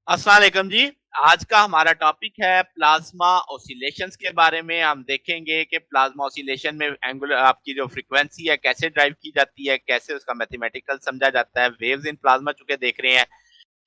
अस्सलाम वालेकुम जी। आज का हमारा टॉपिक है प्लाज्मा ऑसिलेशंस के बारे में। हम देखेंगे कि प्लाज्मा ऑसिलेशन में एंगुलर आपकी जो फ्रीक्वेंसी है कैसे ड्राइव की जाती है, कैसे उसका मैथमेटिकल समझा जाता है। वेव्स इन प्लाज्मा चूंकि देख रहे हैं,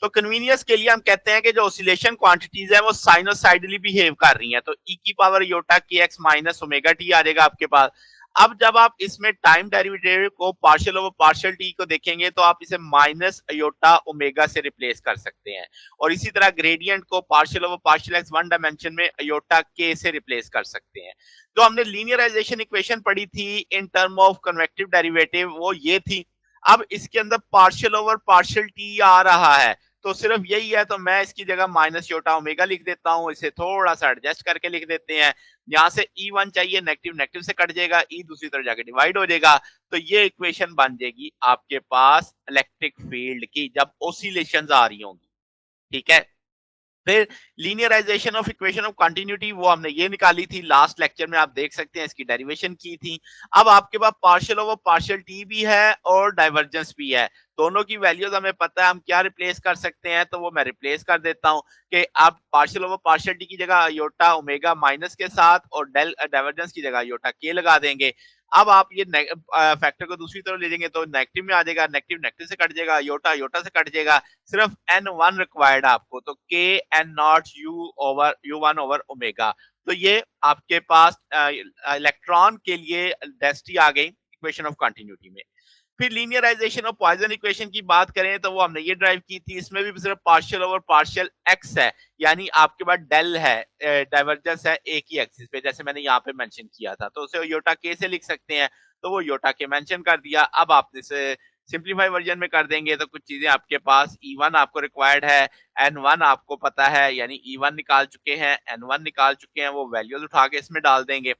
तो कन्वीनियंस के लिए हम कहते हैं कि जो ऑसिलेशन क्वांटिटीज है वो साइनोसाइडली बिहेव कर रही हैं। तो ई की पावर योटा के एक्स माइनस ओमेगा टी आ जाएगा आपके पास। अब जब आप इसमें टाइम डेरिवेटिव को पार्शियल ओवर पार्शियल टी को देखेंगे तो आप इसे माइनस अयोटा ओमेगा से रिप्लेस कर सकते हैं, और इसी तरह ग्रेडियंट को partial over partial x one dimension में अयोटा के से रिप्लेस कर सकते हैं। जो हमने लीनियराइजेशन इक्वेशन पढ़ी थी in term of convective derivative वो ये थी। अब इसके अंदर पार्शियल ओवर पार्शियल टी आ रहा है, तो सिर्फ यही है, तो मैं इसकी जगह माइनस योटा ओमेगा लिख देता हूं। इसे थोड़ा सा एडजस्ट करके लिख देते हैं। यहाँ से E1 चाहिए, नेगेटिव नेगेटिव से कट जाएगा, E दूसरी तरफ जाके डिवाइड हो जाएगा। तो ये इक्वेशन बन जाएगी आपके पास इलेक्ट्रिक फील्ड की जब ओसिलेशंस आ रही होंगी। ठीक है। फिर linearisation of equation of continuity वो हमने ये निकाली थी लास्ट लेक्चर में, आप देख सकते हैं इसकी डेरिवेशन की थी। अब आपके पास पार्शियल ओवर पार्शियल टी भी है और डाइवर्जेंस भी है। दोनों की वैल्यूज हमें पता है, हम क्या रिप्लेस कर सकते हैं, तो वो मैं रिप्लेस कर देता हूं कि आप पार्शियल ओवर पार्शियल टी की जगह योटा ओमेगा माइनस के साथ और डेल डाइवर्जेंस की जगह योटा के लगा देंगे। अब आप ये फैक्टर को दूसरी तरफ ले जाएंगे तो नेगेटिव में आ जाएगा, नेगेटिव नेगेटिव से कट जाएगा, योटा योटा से कट जाएगा। सिर्फ N1 रिक्वायर्ड आपको, तो K N not U over U1 over omega. तो ये आपके पास इलेक्ट्रॉन के लिए डेंसिटी आ गई इक्वेशन ऑफ कंटिन्यूटी में। फिर लीनियराइजेशन ऑफ पॉइजन इक्वेशन की बात करें तो वो हमने ये ड्राइव की थी, इसमें भी सिर्फ पार्शियल ओवर पार्शियल एक्स है, यानी आपके पास डेल है, डाइवर्जेंस है एक ही एक्सिस पे, जैसे मैंने यहाँ पे मेंशन किया था, तो उसे योटा के से लिख सकते हैं। तो वो योटा के मेंशन कर दिया। अब आप इसे सिंप्लीफाई वर्जन में कर देंगे तो कुछ चीजें आपके पास E1 आपको रिक्वायर्ड है, N1 आपको पता है, यानी E1 निकाल चुके हैं, N1 निकाल चुके हैं, वो वैल्यूज उठा के इसमें डाल देंगे।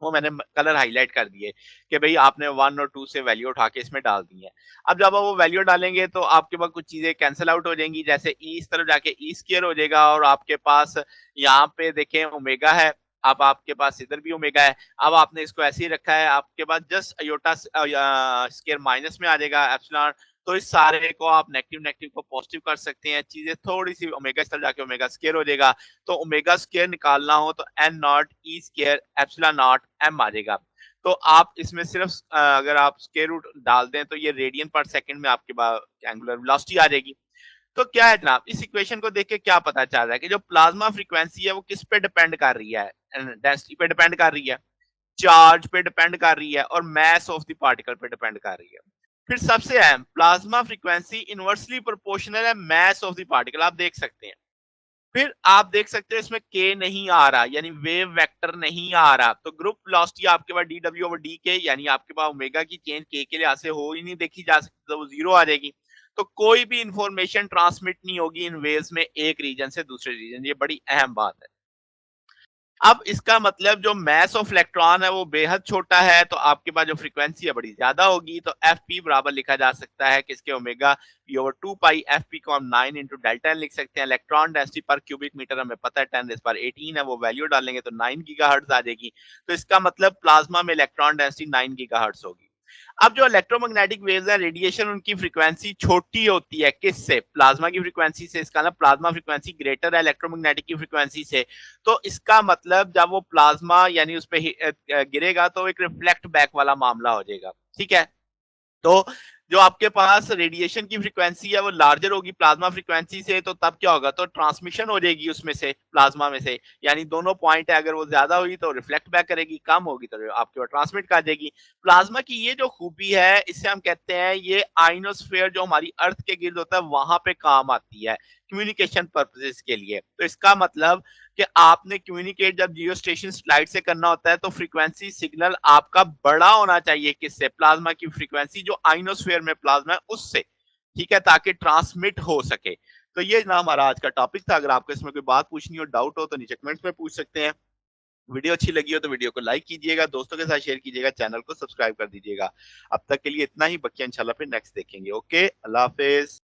वो मैंने कलर हाईलाइट कर दिए कि भाई आपने 1 और 2 से वैल्यू उठा के इसमें डाल दी है। अब जब आप वो वैल्यू डालेंगे तो आपके पास कुछ चीजें कैंसिल आउट हो जाएंगी, जैसे ई इस तरफ जाके ई स्क्वायर हो जाएगा, और आपके पास यहाँ पे देखें ओमेगा है। अब आपके पास इधर भी ओमेगा है। अब आपने इसको ऐसे ही रखा है, आपके पास जस्ट अयोटा स्क्वायर माइनस में आ जाएगा एप्सिलॉन। तो इस सारे को आप नेगेटिव नेगेटिव को पॉजिटिव कर सकते हैं, चीजें थोड़ी सी ओमेगा इस तरफ जाके ओमेगा स्क्वायर हो जाएगा। तो ओमेगा स्क्वायर निकालना हो तो n naught e square epsilon naught m आ जाएगा। तो आप इसमें सिर्फ अगर आप स्क्वायर रूट डाल दें तो ये रेडियन पर सेकंड में आपके पास एंगुलर वेलोसिटी आ जाएगी। तो क्या है जनाब, इस इक्वेशन को देख के क्या पता चल रहा है कि जो प्लाज्मा फ्रीक्वेंसी है वो किस पे डिपेंड कर रही है? डेंसिटी पे डिपेंड कर रही है, चार्ज पे डिपेंड कर रही है, और मैस ऑफ द पार्टिकल पे डिपेंड कर रही है। फिर सबसे अहम, प्लाज्मा फ्रीक्वेंसी इनवर्सली प्रोपोर्शनल है मैस ऑफ द पार्टिकल, आप देख सकते हैं। फिर आप देख सकते हो इसमें के नहीं आ रहा, यानी वेव वेक्टर नहीं आ रहा, तो ग्रुप वेलोसिटी आपके पास डी डब्ल्यू ओवर डी के, यानी आपके पास ओमेगा की चेंज के लिहाज से हो ही नहीं देखी जा सकती, तो वो जीरो आ जाएगी। तो कोई भी इंफॉर्मेशन ट्रांसमिट नहीं होगी इन वेव्स में एक रीजन से दूसरे रीजन, ये बड़ी अहम बात है। अब इसका मतलब जो मैस ऑफ इलेक्ट्रॉन है वो बेहद छोटा है, तो आपके पास जो फ्रीक्वेंसी है बड़ी ज्यादा होगी। तो एफ पी बराबर लिखा जा सकता है किसके, ओमेगा पी ओवर 2 पाई। एफ पी को हम 9 इंटू डेल्टा लिख सकते हैं। इलेक्ट्रॉन डेंसिटी पर क्यूबिक मीटर हमें पता है 10⁻18 है, वो वैल्यू डालेंगे तो 9 गीगाहर्ट्ज आ जाएगी। तो इसका मतलब प्लाज्मा में इलेक्ट्रॉन डेंसिटी 9 गीगाहर्ट्ज होगी। अब जो इलेक्ट्रोमैग्नेटिक वेव्स है, रेडिएशन, उनकी फ्रीक्वेंसी छोटी होती है किससे? प्लाज्मा की फ्रीक्वेंसी से। इसका मतलब प्लाज्मा फ्रीक्वेंसी ग्रेटर है इलेक्ट्रोमैग्नेटिक की फ्रीक्वेंसी से। तो इसका मतलब जब वो प्लाज्मा यानी उस पर गिरेगा तो एक रिफ्लेक्ट बैक वाला मामला हो जाएगा। ठीक है। तो जो आपके पास रेडिएशन की फ्रीक्वेंसी है वो लार्जर होगी प्लाज्मा फ्रीक्वेंसी से, तो तब क्या होगा, तो ट्रांसमिशन हो जाएगी उसमें से, प्लाज्मा में से, यानी दोनों पॉइंट है, अगर वो ज्यादा हुई तो रिफ्लेक्ट बैक करेगी, कम होगी तो आपके पास ट्रांसमिट कर देगी। प्लाज्मा की ये जो खूबी है, इससे हम कहते हैं ये आइनोस्फेयर जो हमारी अर्थ के गिर्द होता है वहां पे काम आती है कम्युनिकेशन पर्पसेस के लिए। तो इसका मतलब कि आपने कम्युनिकेट जब जियो स्टेशन स्लाइड से करना होता है तो फ्रीक्वेंसी सिग्नल आपका बड़ा होना चाहिए किससे? प्लाज्मा की फ्रीक्वेंसी जो आइनोस्फेयर में प्लाज्मा है उससे। ठीक है, ताकि ट्रांसमिट हो सके। तो ये ना हमारा आज का टॉपिक था। अगर आपको इसमें कोई बात पूछनी हो, डाउट हो, तो नीचे कमेंट्स में पूछ सकते हैं। वीडियो अच्छी लगी हो तो वीडियो को लाइक कीजिएगा, दोस्तों के साथ शेयर कीजिएगा, चैनल को सब्सक्राइब कर दीजिएगा। अब तक के लिए इतना ही, बकिया इंशाल्लाह फिर नेक्स्ट देखेंगे। ओके, अल्लाह हाफिज।